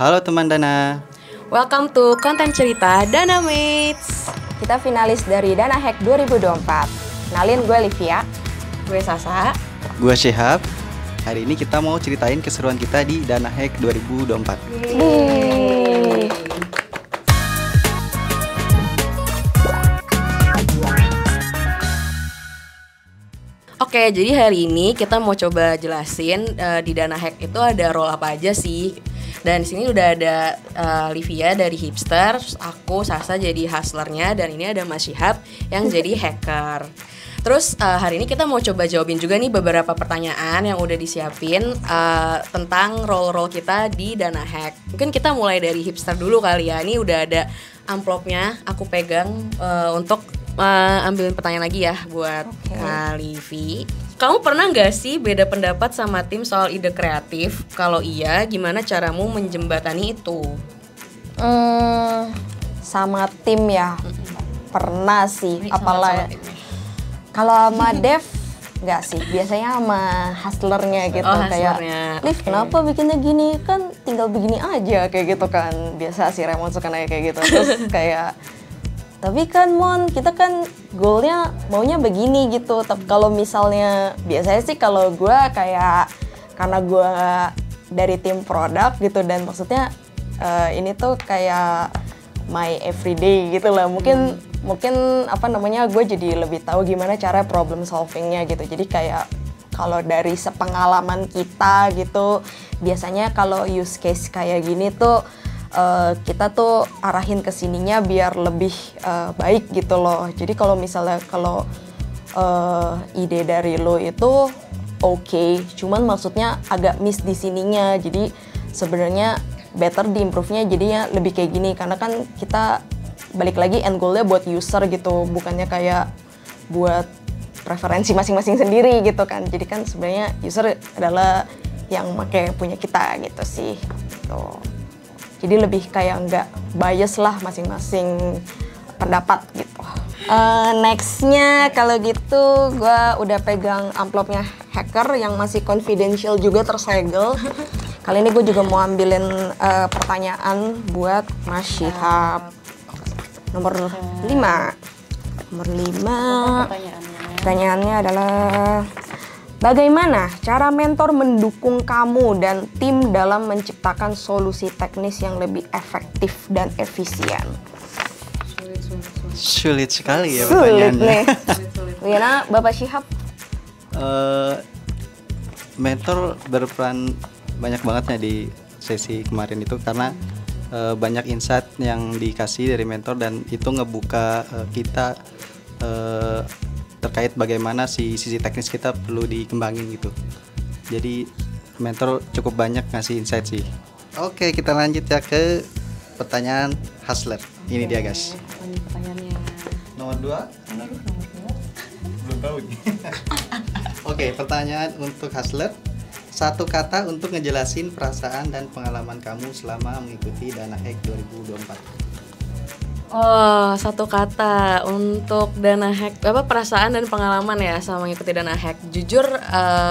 Halo teman Dana. Welcome to konten cerita Dana Mates. Kita finalis dari Dana Hack 2024. Kenalin, gue Livia. Gue Sasa. Gue Syihab. Hari ini kita mau ceritain keseruan kita di Dana Hack 2024. Oke, jadi hari ini kita mau coba jelasin di Dana Hack itu ada role apa aja sih. Dan di sini udah ada Livia dari hipster, terus aku Sasa jadi hustlernya, dan ini ada Mas Syihab yang jadi hacker. Terus hari ini kita mau coba jawabin juga nih beberapa pertanyaan yang udah disiapin tentang role-role kita di Dana Hack. Mungkin kita mulai dari hipster dulu kali ya. Ini udah ada amplopnya, aku pegang untuk ambilin pertanyaan lagi ya buat Kak Livi. Kamu pernah nggak sih beda pendapat sama tim soal ide kreatif? Kalau iya, gimana caramu menjembatani itu? Sama tim ya, pernah sih. Apalagi kalau sama dev nggak sih, biasanya sama hustlernya gitu. Kayak, Liv, kenapa bikinnya gini? Kan tinggal begini aja kayak gitu kan. Biasa sih Raymond suka nanya kayak gitu. Terus kayak, tapi kan Mon, kita kan goalnya maunya begini gitu. Tapi kalau misalnya, biasanya sih kalau gue kayak, karena gue dari tim produk gitu, dan maksudnya ini tuh kayak my everyday gitu lah. Mungkin apa namanya, gue jadi lebih tahu gimana cara problem solvingnya gitu. Jadi kayak kalau dari sepengalaman kita gitu, biasanya kalau use case kayak gini tuh kita tuh arahin ke sininya biar lebih baik gitu loh. Jadi kalau misalnya ide dari lo itu oke, cuman maksudnya agak miss di sininya. Jadi sebenarnya better di-improve-nya jadinya lebih kayak gini, karena kan kita balik lagi end goal-nya buat user gitu, bukannya kayak buat preferensi masing-masing sendiri gitu kan. Jadi kan sebenarnya user adalah yang pakai punya kita gitu sih. Gitu. Jadi lebih kayak nggak bias lah masing-masing pendapat gitu. Nextnya kalau gitu gue udah pegang amplopnya hacker yang masih confidential juga tersegel. Kali ini gue juga mau ambilin pertanyaan buat Mas Syihab. Nomor 5. Nomor 5. Pertanyaannya adalah, bagaimana cara mentor mendukung kamu dan tim dalam menciptakan solusi teknis yang lebih efektif dan efisien? Sulit sekali ya pertanyaannya. Sulit nih. Wina, Bapak Syihab? Mentor berperan banyak banget ya di sesi kemarin itu, karena banyak insight yang dikasih dari mentor, dan itu ngebuka kita terkait bagaimana sisi teknis kita perlu dikembangin gitu. Jadi mentor cukup banyak ngasih insight sih. Oke, kita lanjut ya ke pertanyaan hustler. Ini dia guys. Pertanyaannya Nomor 2. Belum tahu nih. Oke, pertanyaan untuk hustler. Satu kata untuk ngejelasin perasaan dan pengalaman kamu selama mengikuti Dana Hack 2024. Oh, satu kata untuk Dana Hack, apa perasaan dan pengalaman ya sama mengikuti Dana Hack. Jujur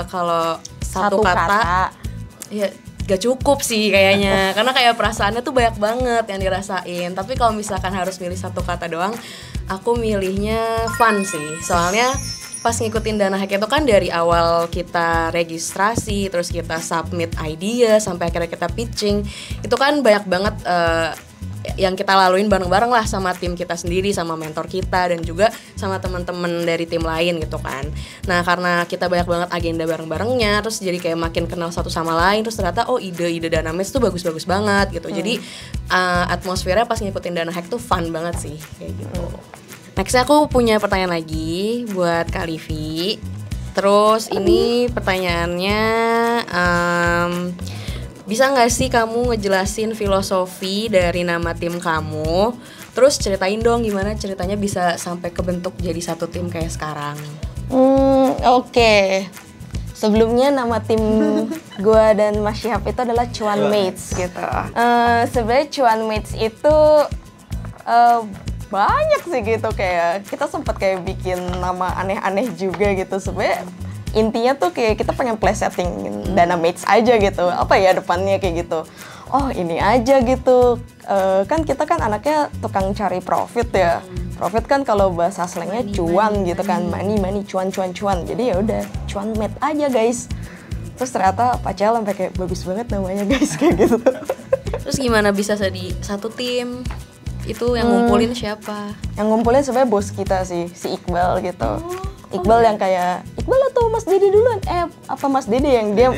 kalau satu kata ya gak cukup sih kayaknya. Karena kayak perasaannya tuh banyak banget yang dirasain. Tapi kalau misalkan harus milih satu kata doang, aku milihnya fun sih. Soalnya pas ngikutin Dana Hack itu kan dari awal kita registrasi, terus kita submit idea, sampai akhirnya kita pitching. Itu kan banyak banget yang kita laluin bareng-bareng lah sama tim kita sendiri, sama mentor kita, dan juga sama teman-teman dari tim lain gitu kan. Nah, karena kita banyak banget agenda bareng-barengnya, terus jadi kayak makin kenal satu sama lain, terus ternyata ide-ide Dana Mates tuh bagus-bagus banget gitu. Jadi atmosfernya pas ngikutin Dana Hack tuh fun banget sih kayak gitu. Nextnya aku punya pertanyaan lagi buat Kak Livi. Terus ini pertanyaannya, bisa nggak sih kamu ngejelasin filosofi dari nama tim kamu? Terus ceritain dong gimana ceritanya bisa sampai kebentuk jadi satu tim kayak sekarang. Oke. Sebelumnya nama tim gue dan Mas Syihab itu adalah Cuan Mates gitu. Sebenarnya Cuan Mates itu banyak sih gitu, kayak kita sempat kayak bikin nama aneh-aneh juga gitu. Sebenarnya intinya tuh kayak kita pengen play setting Dana Mates aja gitu, apa ya depannya kayak gitu. oh ini aja gitu. Kan kita kan anaknya tukang cari profit ya. Profit kan kalau bahasa slangnya cuan gitu kan, money cuan. Jadi ya udah cuan made aja guys. Terus ternyata Pak Cel sampai kayak bagus banget namanya guys kayak gitu. Terus gimana bisa jadi satu tim? Itu yang ngumpulin siapa? Yang ngumpulin sebenarnya bos kita sih, si Iqbal gitu. Iqbal yang kayak Iqbal atau Mas Dede duluan? Apa Mas Dede yang dia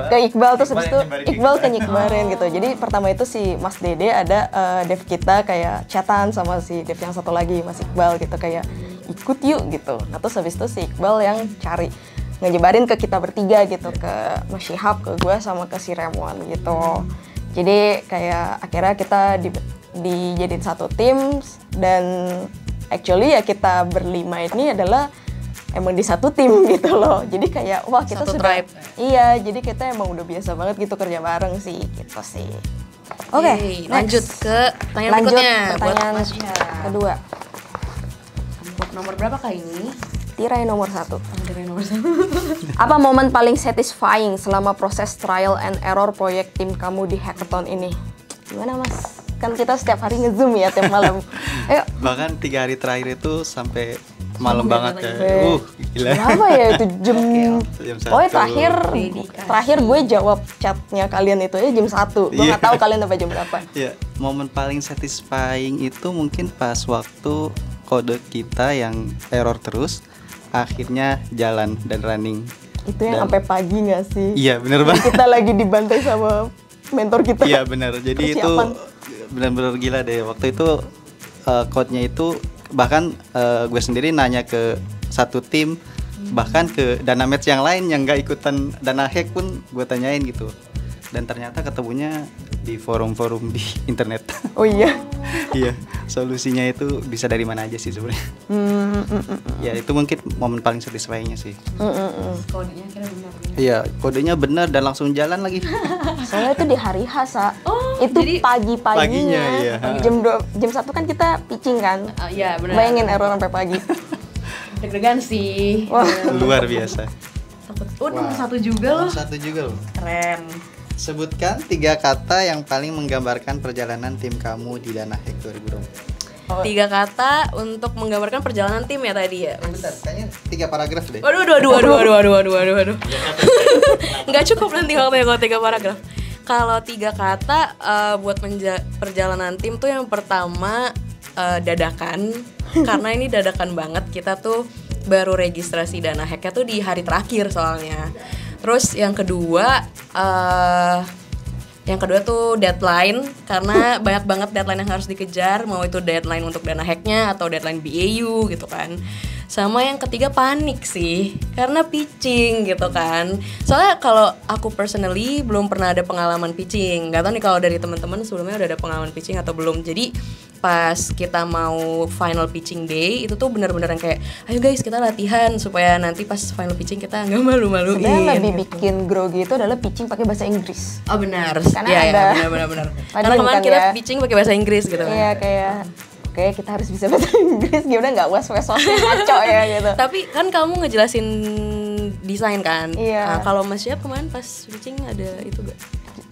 ke Iqbal terus habis itu Iqbal ke nyikbarin gitu. Jadi pertama itu si Mas Dede ada dev kita kayak chatan sama si dev yang satu lagi Mas Iqbal gitu kayak ikut yuk gitu. Nah terus habis itu si Iqbal yang cari ngejebarin ke kita bertiga gitu, ke Mas Syihab, ke gue sama ke si Remon gitu. Jadi kayak akhirnya kita dijadiin satu tim dan actually ya kita berlima ini adalah emang di satu tim gitu loh. Jadi kayak wah kita satu sudah tribe. Iya, jadi kita emang udah biasa banget gitu kerja bareng sih gitu sih. Oke, lanjut ke pertanyaan berikutnya. Pertanyaan buat Mas Syihab. kedua. Nomor berapa kah ini? Tirai nomor 1. Tirai nomor 1. Apa momen paling satisfying selama proses trial and error proyek tim kamu di hackathon ini? Gimana Mas? Kan kita setiap hari nge-zoom ya tiap malam. Ayo. Bahkan 3 hari terakhir itu sampai malam banget ya. Gila. Berapa ya itu jam? Jam 1. Oh terakhir gue jawab chatnya kalian itu ya jam 1. Gue nggak tahu kalian sampai jam berapa. Ya, momen paling satisfying itu mungkin pas waktu kode kita yang error terus akhirnya jalan dan running. Itu yang sampai pagi nggak sih? Iya bener banget. Kita lagi dibantai sama mentor kita. Iya bener. Jadi itu benar-benar gila deh. Waktu itu code-nya itu bahkan gue sendiri nanya ke satu tim, bahkan ke dana match yang lain yang nggak ikutan dana hack pun gue tanyain gitu. Dan ternyata ketemunya di forum-forum di internet. Oh iya. Iya, solusinya itu bisa dari mana aja sih sebenarnya. Ya itu mungkin momen paling satisfying-nya sih. Kodenya kira benar. Iya, kodenya benar dan langsung jalan lagi. Soalnya itu di hari Hasa. Itu pagi-paginya. Paginya, iya. Jam 1 kan kita pitching kan. Iya benar. Bayangin error sampai pagi. Deg-degan sih. Wah. Luar biasa. Nomor 1 juga loh. Nomor 1 juga loh. Keren. Sebutkan 3 kata yang paling menggambarkan perjalanan tim kamu di Dana Hack 2020. 3 kata untuk menggambarkan perjalanan tim ya tadi ya. Bentar, kayaknya 3 paragraf deh. Waduh. Nggak cukup nanti waktunya kalau 3 paragraf. Kalau 3 kata buat perjalanan tim tuh yang pertama dadakan. Karena ini dadakan banget, kita tuh baru registrasi Dana Hack-nya tuh di hari terakhir soalnya. Terus yang kedua tuh deadline, karena banyak banget deadline yang harus dikejar, mau itu deadline untuk Dana Hack-nya atau deadline BAU gitu kan. Sama yang ketiga panik sih, karena pitching gitu kan. Soalnya kalau aku personally belum pernah ada pengalaman pitching. Gak tau nih kalau dari teman-teman sebelumnya udah ada pengalaman pitching atau belum. Jadi pas kita mau final pitching day itu tuh benar-benar yang kayak ayo guys kita latihan supaya nanti pas final pitching kita nggak malu-maluin. Sebenarnya lebih bikin grogi itu adalah pitching pakai bahasa Inggris. Oh benar. Karena ya, benar. Karena kemarin kita pitching pakai bahasa Inggris gitu. Iya kayak oke, kita harus bisa bahasa Inggris gimana nggak was-wasnya ngaco ya gitu. Tapi kan kamu ngejelasin desain kan. Iya. Nah, kalau Mas Syihab kemarin pas pitching ada itu gak?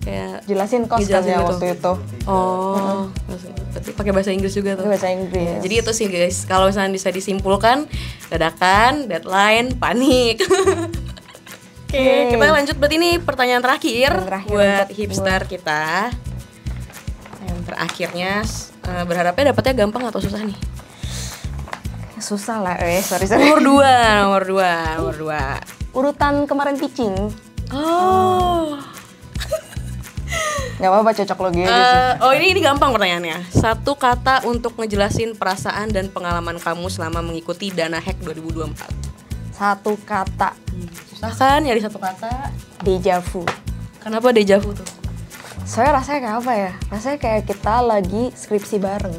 Kayak jelasin cost kan ya waktu itu. Oh, berarti pakai bahasa Inggris juga tuh. Pakai bahasa Inggris. Ya, jadi itu sih guys, kalau misalnya bisa disimpulkan dadakan, deadline, panik. Oke, kita lanjut berarti ini pertanyaan terakhir buat hipster kita. Yang terakhirnya berharapnya dapatnya gampang atau susah nih? Susah lah, sorry. Nomor dua. Urutan kemarin pitching. Oh. Gak apa-apa, cocok logi aja sih. Oh ini gampang pertanyaannya. 1 kata untuk ngejelasin perasaan dan pengalaman kamu selama mengikuti Dana Hack 2024. 1 kata. Susah kan nyari 1 kata? Deja vu. Kenapa deja vu tuh? Soalnya rasanya kayak apa ya? Rasanya kayak kita lagi skripsi bareng.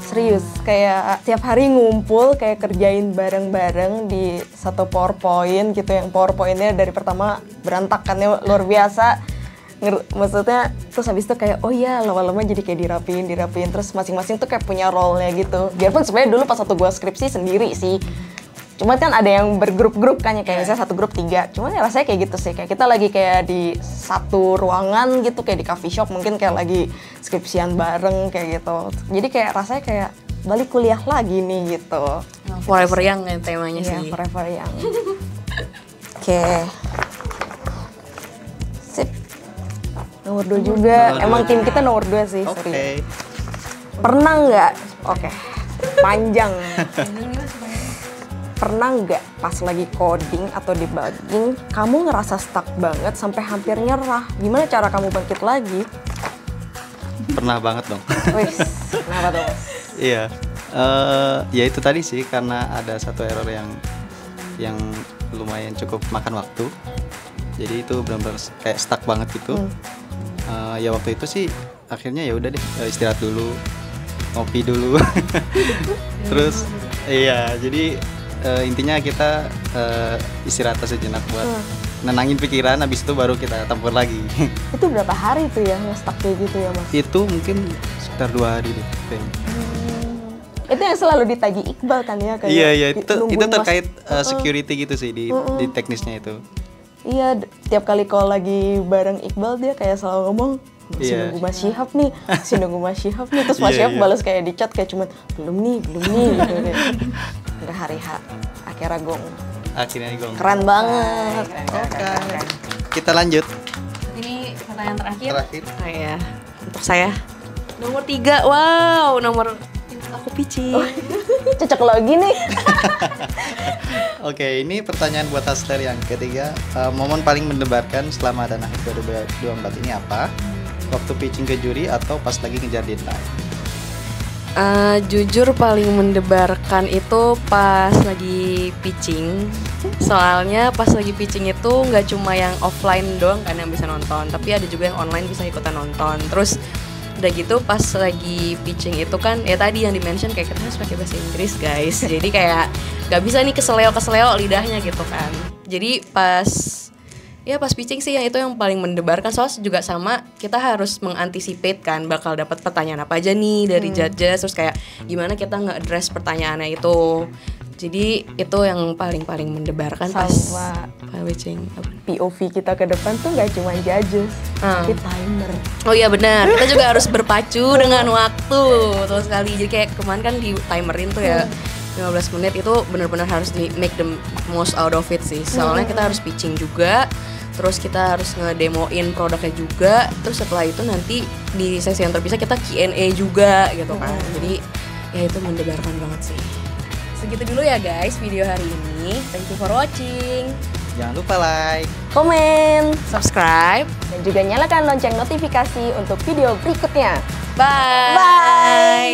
Serius, kayak tiap hari ngumpul, kayak kerjain bareng-bareng di satu PowerPoint gitu. Yang PowerPoint-nya dari pertama berantakannya luar biasa. Maksudnya terus habis itu kayak oh iya lama-lama jadi kayak dirapiin terus masing-masing tuh kayak punya role-nya gitu. Biarpun sebenarnya dulu pas waktu gue skripsi sendiri sih, Cuma kan ada yang bergrup-grup kan ya, kayak misalnya satu grup 3. Cuman ya rasanya kayak gitu sih, kayak kita lagi kayak di satu ruangan gitu, kayak di coffee shop mungkin kayak lagi skripsian bareng kayak gitu. Jadi kayak rasanya kayak balik kuliah lagi nih gitu. Forever Young ya temanya Iya, sih. Forever Young. Oke. Sip. Nomor 2 juga. Emang tim kita nomor 2 sih, Oke. serius. Pernah nggak? Oke. Panjang. Pernah nggak pas lagi coding atau debugging, kamu ngerasa stuck banget sampai hampir nyerah? Gimana cara kamu bangkit lagi? Pernah banget dong. Wih, kenapa tuh? Iya. Ya itu tadi sih, karena ada satu error yang lumayan cukup makan waktu. Jadi itu benar-benar kayak stuck banget gitu. Ya waktu itu sih akhirnya ya udah deh, istirahat dulu, ngopi dulu. Terus iya, jadi intinya kita istirahat sejenak buat nenangin pikiran, habis itu baru kita tempur lagi. Itu berapa hari tuh ya nge-stuck kayak gitu ya, Mas? Itu mungkin sekitar 2 hari deh kayaknya. Itu yang selalu ditagih Iqbal kan ya, kayak Iya itu nungguin terkait security gitu sih di teknisnya itu. Iya, tiap kali kalau lagi bareng Iqbal dia kayak selalu ngomong masih Iya. nunggu Mas Syihab nih, masih nunggu Mas Syihab nih. Terus Mas Iya, Syihab iya. balas kayak di chat kayak cuman belum nih gitu deh. Udah hari H, akhirnya gong. Akhirnya gong. Keren banget. Oke. Kita lanjut. Ini pertanyaan terakhir. Terakhir. Oh iya, untuk saya nomor 3. Wow, nomor aku pitching. Cocok lagi nih. Oke, ini pertanyaan buat Hasler yang ketiga. Momen paling mendebarkan selama Dana Hack 2024 ini apa? Waktu pitching ke juri atau pas lagi ngejar deadline? Jujur paling mendebarkan itu pas lagi pitching. Soalnya pas lagi pitching itu nggak cuma yang offline doang kan yang bisa nonton, tapi ada juga yang online bisa ikutan nonton. Terus udah gitu pas lagi pitching itu kan ya tadi yang di-mention kayak kita harus pakai bahasa Inggris guys. Jadi kayak nggak bisa nih keseleo lidahnya gitu kan. Jadi pas pitching sih yang itu yang paling mendebarkan, soalnya juga sama kita harus mengantisipate kan bakal dapat pertanyaan apa aja nih dari judges, terus kayak gimana kita nge-address pertanyaannya itu. Jadi itu yang paling mendebarkan pas pitching. POV kita ke depan tuh nggak cuma judges, tapi timer. Oh iya benar, kita juga harus berpacu dengan waktu. Betul sekali. Jadi kayak kemarin kan di timerin tuh ya 15 menit itu benar-benar harus di make the most out of it sih. Soalnya kita harus pitching juga, terus kita harus ngedemoin produknya juga, terus setelah itu nanti di sesi yang terpisah kita Q&A juga gitu kan. Jadi ya itu mendebarkan banget sih. Segitu dulu ya guys video hari ini. Thank you for watching. Jangan lupa like, Komen, Subscribe. dan juga nyalakan lonceng notifikasi untuk video berikutnya. Bye. Bye.